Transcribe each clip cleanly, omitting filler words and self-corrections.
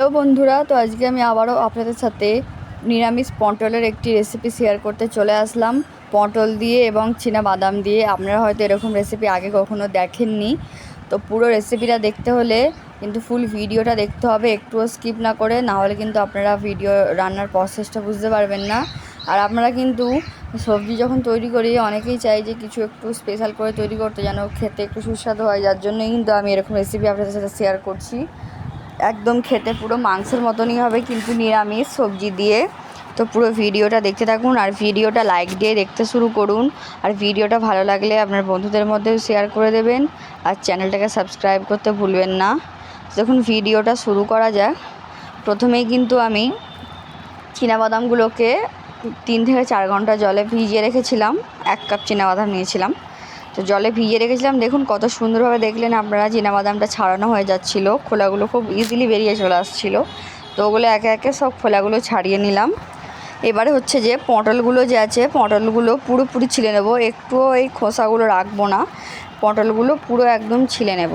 Hello বন্ধুরা, তো আজকে আমি আবারও আপনাদের সাথে নিরামিষ পটলের একটি রেসিপি শেয়ার করতে চলে আসলাম। পটল দিয়ে এবং বাদাম দিয়ে। আপনারা হয়তো এরকম রেসিপি আগে কখনো দেখেননি। তো পুরো রেসিপিটা দেখতে হলে কিন্তু ফুল ভিডিওটা দেখতে হবে, একটুও স্কিপ না করে, না হলে কিন্তু আপনারা ভিডিও রান্নার প্রসেসটা বুঝতে পারবেন না। আর আপনারা কিন্তু সবজি যখন তৈরি করি অনেকেই চাই যে কিছু একটু স্পেশাল করে তৈরি করতে, যেন খেতে একটু সুস্বাদু হয়, যার জন্যই কিন্তু আমি এরকম রেসিপি আপনাদের সাথে শেয়ার করছি। একদম খেতে পুরো মাংসের মতনই হবে, কিন্তু নিরামিষ সবজি দিয়ে। তো পুরো ভিডিওটা দেখতে থাকুন আর ভিডিওটা লাইক দিয়ে দেখতে শুরু করুন। আর ভিডিওটা ভালো লাগলে আপনার বন্ধুদের মধ্যেও শেয়ার করে দেবেন। আর চ্যানেলটাকে সাবস্ক্রাইব করতে ভুলবেন না। দেখুন ভিডিওটা শুরু করা যাক। প্রথমেই কিন্তু আমি বাদামগুলোকে 3 থেকে 4 ঘন্টা জলে ভিজিয়ে রেখেছিলাম। 1 কাপ বাদাম নিয়েছিলাম, তো জলে ভিজিয়ে রেখেছিলাম। দেখুন কত সুন্দরভাবে দেখলেন আপনারা বাদামটা ছাড়ানো হয়ে যাচ্ছিল, খোলাগুলো খুব ইজিলি বেরিয়ে চলে আসছিলো। তো ওগুলো একে একে সব খোলাগুলো ছাড়িয়ে নিলাম। এবারে হচ্ছে যে পটলগুলো যে আছে, পটলগুলো পুরোপুরি ছিলে নেব, একটুও এই খোসাগুলো রাখবো না। পটলগুলো পুরো একদম ছিলে নেব।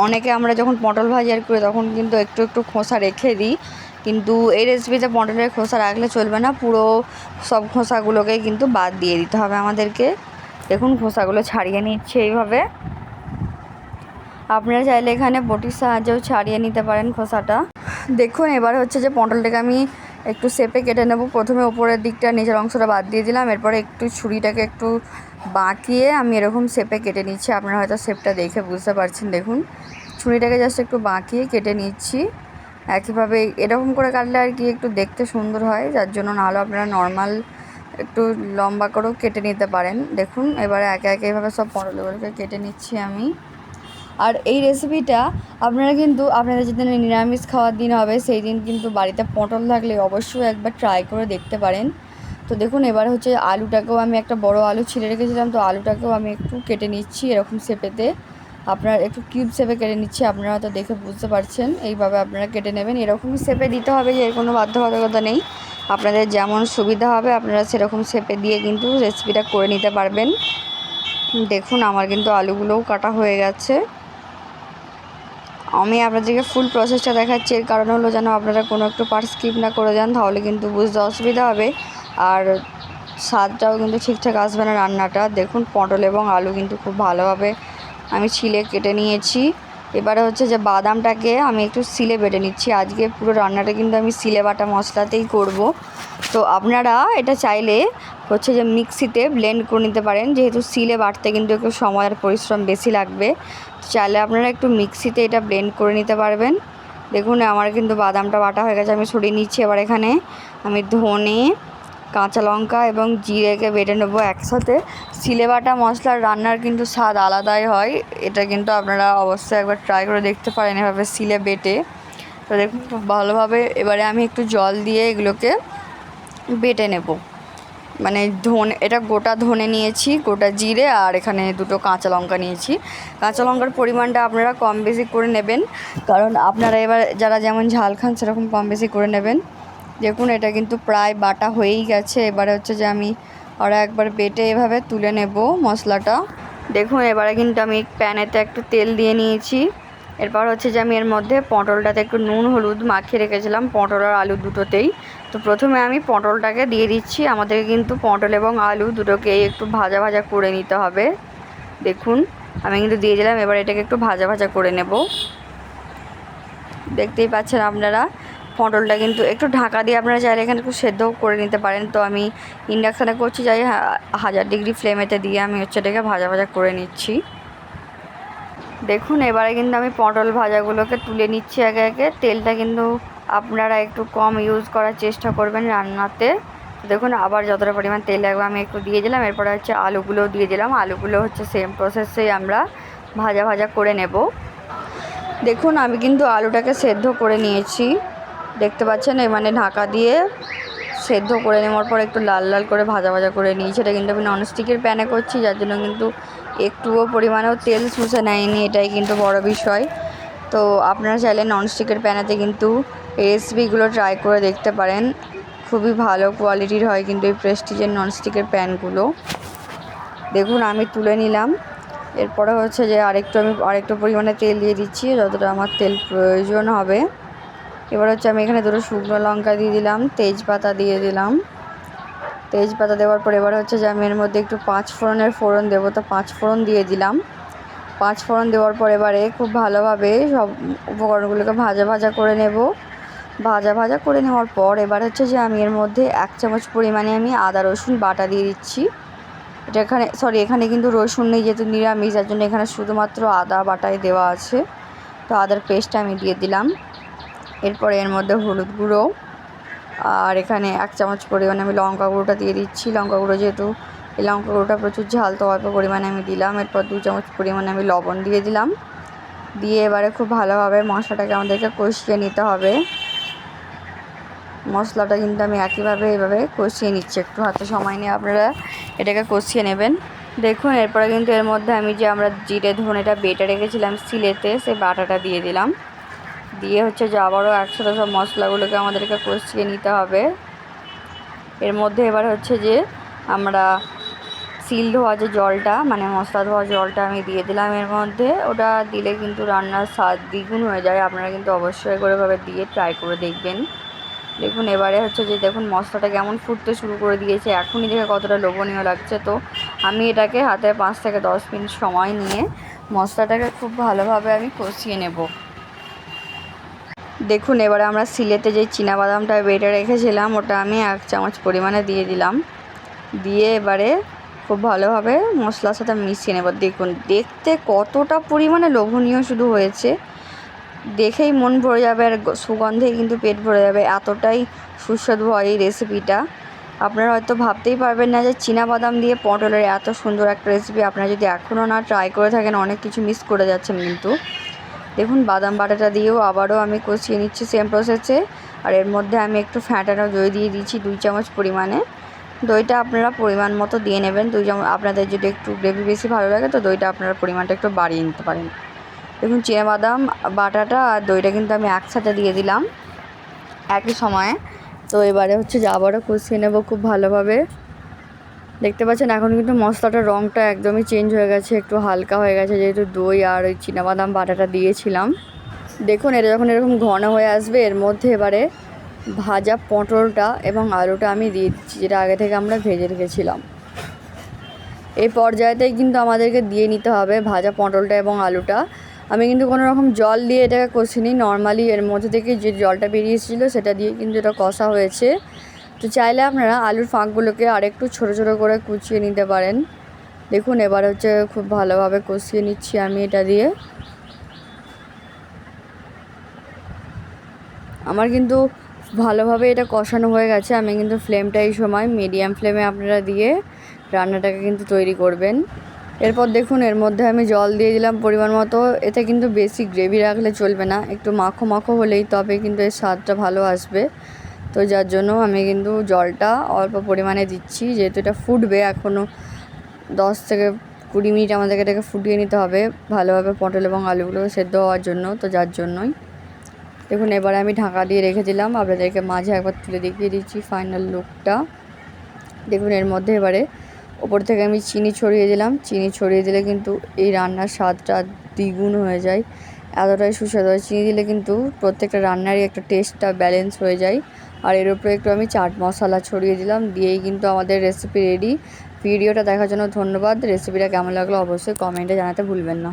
অনেকে আমরা যখন পটল ভাজি আর করি তখন কিন্তু একটু একটু খোসা রেখে দিই, কিন্তু এই রেসিপিতে পটলের খোসা রাখলে চলবে না, পুরো সব খোসাগুলোকে কিন্তু বাদ দিয়ে দিতে হবে আমাদেরকে। দেখুন খোসাগুলো ছাড়িয়ে নিচ্ছে এইভাবে। আপনারা চাইলে এখানে বটির সাহায্যেও ছাড়িয়ে নিতে পারেন খোসাটা। দেখুন এবার হচ্ছে যে পটলটাকে আমি একটু শেপে কেটে নেব। প্রথমে ওপরের দিকটা, নিচের অংশটা বাদ দিয়ে দিলাম। এরপরে একটু ছুরিটাকে একটু বাঁকিয়ে আমি এরকম শেপে কেটে নিচ্ছি। আপনারা হয়তো শেপটা দেখে বুঝতে পারছেন। দেখুন ছুরিটাকে জাস্ট একটু বাঁকিয়ে কেটে নিচ্ছি। একইভাবে এরকম করে কাটলে আর কি একটু দেখতে সুন্দর হয়, যার জন্য। নাহলে আপনারা নর্মাল একটু লম্বা করেও কেটে নিতে পারেন। দেখুন এবারে একে একে এইভাবে সব পটলগুলোকে কেটে নিচ্ছি আমি। আর এই রেসিপিটা আপনারা কিন্তু আপনাদের যেদিন নিরামিষ খাওয়ার দিন হবে সেই দিন কিন্তু বাড়িতে পটল থাকলে অবশ্যই একবার ট্রাই করে দেখতে পারেন। তো দেখুন এবার হচ্ছে আলুটাকেও আমি একটা বড় আলু ছিঁড়ে রেখেছিলাম, তো আলুটাকেও আমি একটু কেটে নিচ্ছি এরকম শেপেতে। আপনারা একটু কিউব শেপে কেটে নিচ্ছি, আপনারা হয়তো দেখে বুঝতে পারছেন। এইভাবে আপনারা কেটে নেবেন, এরকমই শেপে দিতে হবে, যে এর কোনো বাধ্যবাধকতা নেই। আপনাদের যেমন সুবিধা হবে আপনারা সেরকম শেপে দিয়ে কিন্তু রেসিপিটা করে নিতে পারবেন। দেখুন আমার কিন্তু আলুগুলোও কাটা হয়ে গেছে। আমি আপনাদেরকে ফুল প্রসেসটা দেখাচ্ছি, এর কারণ হলো যেন আপনারা কোনো একটু পার্ট স্কিপ না করে যান, তাহলে কিন্তু বুঝতে অসুবিধা হবে। আর স্বাদটাও কিন্তু ঠিকঠাক আসবে না রান্নাটা। দেখুন পটল এবং আলু কিন্তু খুব ভালোভাবে আমি ছিলে কেটে নিয়েছি। এবারে হচ্ছে যে বাদামটাকে আমি একটু সিলে বেটে নিচ্ছি। আজকে পুরো রান্নাটা কিন্তু আমি সিলে বাটা মশলাতেই করব। তো আপনারা এটা চাইলে হচ্ছে যে মিক্সিতে ব্লেন্ড করে নিতে পারেন, যেহেতু সিলে বাটতে কিন্তু একটু সময় আর পরিশ্রম বেশি লাগবে। চাইলে আপনারা একটু মিক্সিতে এটা ব্লেন্ড করে নিতে পারবেন। দেখুন আমার কিন্তু বাদামটা বাটা হয়ে গেছে, আমি সরিয়ে নিচ্ছি। এবার এখানে আমি ধনে, কাঁচা লঙ্কা এবং জিরেকে বেটে নেবো একসাথে। সিলে বাটা মশলার রান্নার কিন্তু স্বাদ আলাদাই হয়, এটা কিন্তু আপনারা অবশ্যই একবার ট্রাই করে দেখতে পারেন এভাবে সিলে বেটে। তো দেখুন খুব ভালোভাবে এবারে আমি একটু জল দিয়ে এগুলোকে বেটে নেব। মানে এটা গোটা ধনে নিয়েছি, গোটা জিরে, আর এখানে 2টো কাঁচা লঙ্কা নিয়েছি। কাঁচা লঙ্কার পরিমাণটা আপনারা কম বেশি করে নেবেন, কারণ আপনারা এবার যারা যেমন ঝাল খান সেরকম কম বেশি করে নেবেন। দেখুন এটা কিন্তু প্রায় বাটা হয়েই গেছে। এবারে হচ্ছে যে আমি আরও একবার বেটে এভাবে তুলে নেব মশলাটা। দেখুন এবারে কিন্তু আমি প্যানেতে একটু তেল দিয়ে নিয়েছি। এরপর হচ্ছে যে আমি এর মধ্যে পটলটাতে একটু নুন হলুদ মাখিয়ে রেখেছিলাম, পটল আর আলু দুটোতেই। তো প্রথমে আমি পটলটাকে দিয়ে দিচ্ছি। আমাদেরকে কিন্তু পটল এবং আলু দুটোকেই একটু ভাজা ভাজা করে নিতে হবে। দেখুন আমি কিন্তু দিয়ে দিলাম। এবার এটাকে একটু ভাজা ভাজা করে নেব। দেখতেই পাচ্ছেন আপনারা পটলটা কিন্তু একটু ঢাকা দিয়ে আপনারা চাইলে এখানে একটু সেদ্ধ করে নিতে পারেন। তো আমি ইন্ডাকশানে করছি, যাই 1000 ডিগ্রি ফ্লেমেতে দিয়ে আমি হচ্ছে এটাকে ভাজা ভাজা করে নিচ্ছি। দেখুন এবারে কিন্তু আমি পটল ভাজাগুলোকে তুলে নিচ্ছি একে একে। তেলটা কিন্তু আপনারা একটু কম ইউজ করার চেষ্টা করবেন রান্নাতে। দেখুন আবার যতটা পরিমাণ তেল লাগবে আমি একটু দিয়ে দিলাম। এরপরে হচ্ছে আলুগুলোও দিয়ে দিলাম। আলুগুলো হচ্ছে সেম প্রসেসেই আমরা ভাজা ভাজা করে নেব। দেখুন আমি কিন্তু আলুটাকে সেদ্ধ করে নিয়েছি, দেখতে পাচ্ছেন। মানে ঢাকা দিয়ে সেদ্ধ করে নেওয়ার পর একটু লাল লাল করে ভাজা ভাজা করে নিয়েছি। এটা কিন্তু আমি ননস্টিকের প্যানে করছি, যার জন্য কিন্তু একটুও পরিমাণেও তেল শুষে নেয়নি, এটাই কিন্তু বড় বিষয়। তো আপনারা চাইলে ননস্টিকের প্যানেতে কিন্তু এই রেসিপিগুলো ট্রাই করে দেখতে পারেন। খুবই ভালো কোয়ালিটির হয় কিন্তু এই প্রেস্টিজের ননস্টিকের প্যানগুলো। দেখুন আমি তুলে নিলাম। এরপরে হচ্ছে যে আরেকটু পরিমাণে তেল দিয়ে দিচ্ছি, যতটা আমার তেল প্রয়োজন হবে। এবার হচ্ছে আমি এখানে 2টো শুকনো লঙ্কা দিয়ে দিলাম, তেজপাতা দিয়ে দিলাম। তেজপাতা দেওয়ার পর এবার হচ্ছে যে আমি এর মধ্যে একটু 5 ফোড়নের ফোড়ন দেবো, তো 5 ফোড়ন দিয়ে দিলাম। 5 ফোড়ন দেওয়ার পর এবারে খুব ভালোভাবে সব উপকরণগুলোকে ভাজা ভাজা করে নেব। ভাজা ভাজা করে নেওয়ার পর এবার হচ্ছে যে আমি এর মধ্যে 1 চামচ পরিমাণে আমি আদা রসুন বাটা দিয়ে দিচ্ছি। এটা এখানে কিন্তু রসুন নেই, যেহেতু নিরামিষ, যার জন্য এখানে শুধুমাত্র আদা বাটাই দেওয়া আছে। তো আদার পেস্টটা আমি দিয়ে দিলাম। এরপরে এর মধ্যে হলুদ গুঁড়ো, আর এখানে 1 চামচ পরিমাণে আমি লঙ্কা গুঁড়োটা দিয়ে দিচ্ছি। লঙ্কা গুঁড়ো যেহেতু এই লঙ্কা গুঁড়োটা প্রচুর ঝাল, তো অল্প পরিমাণে আমি দিলাম। এরপর 2 চামচ পরিমাণে আমি লবণ দিয়ে দিলাম। দিয়ে এবারে খুব ভালোভাবে মশলাটাকে আমাদেরকে কষিয়ে নিতে হবে। মশলাটা কিন্তু আমি একইভাবে এইভাবে কষিয়ে নিচ্ছি, একটু হাতে সময় নিয়ে আপনারা এটাকে কষিয়ে নেবেন। দেখুন এরপরে কিন্তু এর মধ্যে আমি যে আমরা জিরে ধনেটা বেটে রেখেছিলাম সিলেতে, সেই বাটাটা দিয়ে দিলাম। দিয়ে হচ্ছে যে আবারও একসাথে সব মশলাগুলোকে আমাদেরকে কষিয়ে নিতে হবে। এর মধ্যে এবার হচ্ছে যে আমরা সিল ধোয়া যে জলটা, মানে মশলা ধোয়া জলটা আমি দিয়ে দিলাম এর মধ্যে। ওটা দিলে কিন্তু রান্নার স্বাদ দ্বিগুণ হয়ে যায়। আপনারা কিন্তু অবশ্যই করেভাবে দিয়ে ট্রাই করে দেখবেন। দেখুন এবারে হচ্ছে যে দেখুন মশলাটা কেমন ফুটতে শুরু করে দিয়েছে, এখনই দেখে কতটা লোভনীয় লাগছে। তো আমি এটাকে হাতে 5 থেকে 10 মিনিট সময় নিয়ে মশলাটাকে খুব ভালোভাবে আমি কষিয়ে নেব। দেখুন এবারে আমরা সিলেতে যে চীনাবাদামটা বেটে রেখেছিলাম ওটা আমি 1 চামচ পরিমাণে দিয়ে দিলাম। দিয়ে এবারে খুব ভালোভাবে মশলার সাথে মিশিয়ে নেব। দেখুন দেখতে কতটা পরিমাণে লোভনীয় শুধু হয়েছে, দেখেই মন ভরে যাবে, আর সুগন্ধেই কিন্তু পেট ভরে যাবে। এতটাই সুস্বাদু হয় এই রেসিপিটা। আপনারা হয়তো ভাবতেই পারবেন না যে চীনাবাদাম দিয়ে পটলের এত সুন্দর একটা রেসিপি আপনারা যদি এখনও না ট্রাই করে থাকেন, অনেক কিছু মিস করে যাচ্ছেন কিন্তু। দেখুন বাদাম বাটাটা দিয়েও আবারও আমি কষিয়ে নিচ্ছি সেম প্রসেসে। আর এর মধ্যে আমি একটু ফ্যাটানো দই দিয়ে দিচ্ছি 2 চামচ পরিমাণে। দইটা আপনারা পরিমাণ মতো দিয়ে নেবেন। 2 চামচ, আপনাদের যদি একটু গ্রেভি বেশি ভালো লাগে তো দইটা আপনারা পরিমাণটা একটু বাড়িয়ে নিতে পারেন। দেখুন চীনাবাদাম বাটাটা আর দইটা কিন্তু আমি একসাথে দিয়ে দিলাম একই সময়ে। তো এবারে হচ্ছে যে আবারও কষিয়ে নেব খুব ভালোভাবে। দেখতে পাচ্ছেন এখন কিন্তু মশলাটার রঙটা একদমই চেঞ্জ হয়ে গেছে, একটু হালকা হয়ে গেছে, যেহেতু দই আর ওই চীনাবাদাম বাটাটা দিয়েছিলাম। দেখুন এটা যখন এরকম ঘন হয়ে আসবে, এর মধ্যে এবারে ভাজা পটলটা এবং আলুটা আমি দিয়ে দিচ্ছি, যেটা আগে থেকে আমরা ভেজে রেখেছিলাম। এই পর্যায়েতেই কিন্তু আমাদেরকে দিয়ে নিতে হবে ভাজা পটলটা এবং আলুটা। আমি কিন্তু কোনো রকম জল দিয়ে এটাকে কষিনি, নর্মালি এর মধ্যে থেকে যে জলটা বেরিয়েছিল সেটা দিয়ে কিন্তু এটা কষা হয়েছে। তো চাইলে আপনারা আলুর ফাঁকগুলোকে আরেকটু ছোটো ছোটো করে কুচিয়ে নিতে পারেন। দেখুন এবার হচ্ছে খুব ভালোভাবে কষিয়ে নিচ্ছি আমি এটা দিয়ে। আমার কিন্তু ভালোভাবে এটা কষানো হয়ে গেছে। আমি কিন্তু ফ্লেমটা এই সময় মিডিয়াম ফ্লেমে আপনারা দিয়ে রান্নাটাকে কিন্তু তৈরি করবেন। এরপর দেখুন এর মধ্যে আমি জল দিয়ে দিলাম পরিমাণ মতো। এতে কিন্তু বেশি গ্রেভি রাখলে চলবে না, একটু মাখো মাখো হলেই তবে কিন্তু এর স্বাদটা ভালো আসবে। তো যার জন্য আমি কিন্তু জলটা অল্প পরিমাণে দিচ্ছি, যেহেতু এটা ফুটবে এখনও 10 থেকে 20 মিনিট আমাদেরকে এটাকে ফুটিয়ে নিতে হবে ভালোভাবে পটল এবং আলুগুলো সেদ্ধ হওয়ার জন্য। তো যার জন্যই দেখুন এবারে আমি ঢাকা দিয়ে রেখেছিলাম, আপনাদেরকে মাঝে একবার তুলে দেখিয়ে দিচ্ছি ফাইনাল লুকটা। দেখুন এর মধ্যে এবারে ওপর থেকে আমি চিনি ছড়িয়ে দিলাম। চিনি ছড়িয়ে দিলে কিন্তু এই রান্নার স্বাদটা দ্বিগুণ হয়ে যায়, এতটাই সুস্বাদু হয়। চিনি দিলে কিন্তু প্রত্যেকটা রান্নারই একটা টেস্টটা ব্যালেন্স হয়ে যায়। আর এর উপরে একটু আমি চাট মশলা ছড়িয়ে দিলাম, দিয়েই কিন্তু আমাদের রেসিপি রেডি। ভিডিওটা দেখার জন্য ধন্যবাদ। রেসিপিটা কেমন লাগলো অবশ্যই কমেন্টে জানাতে ভুলবেন না।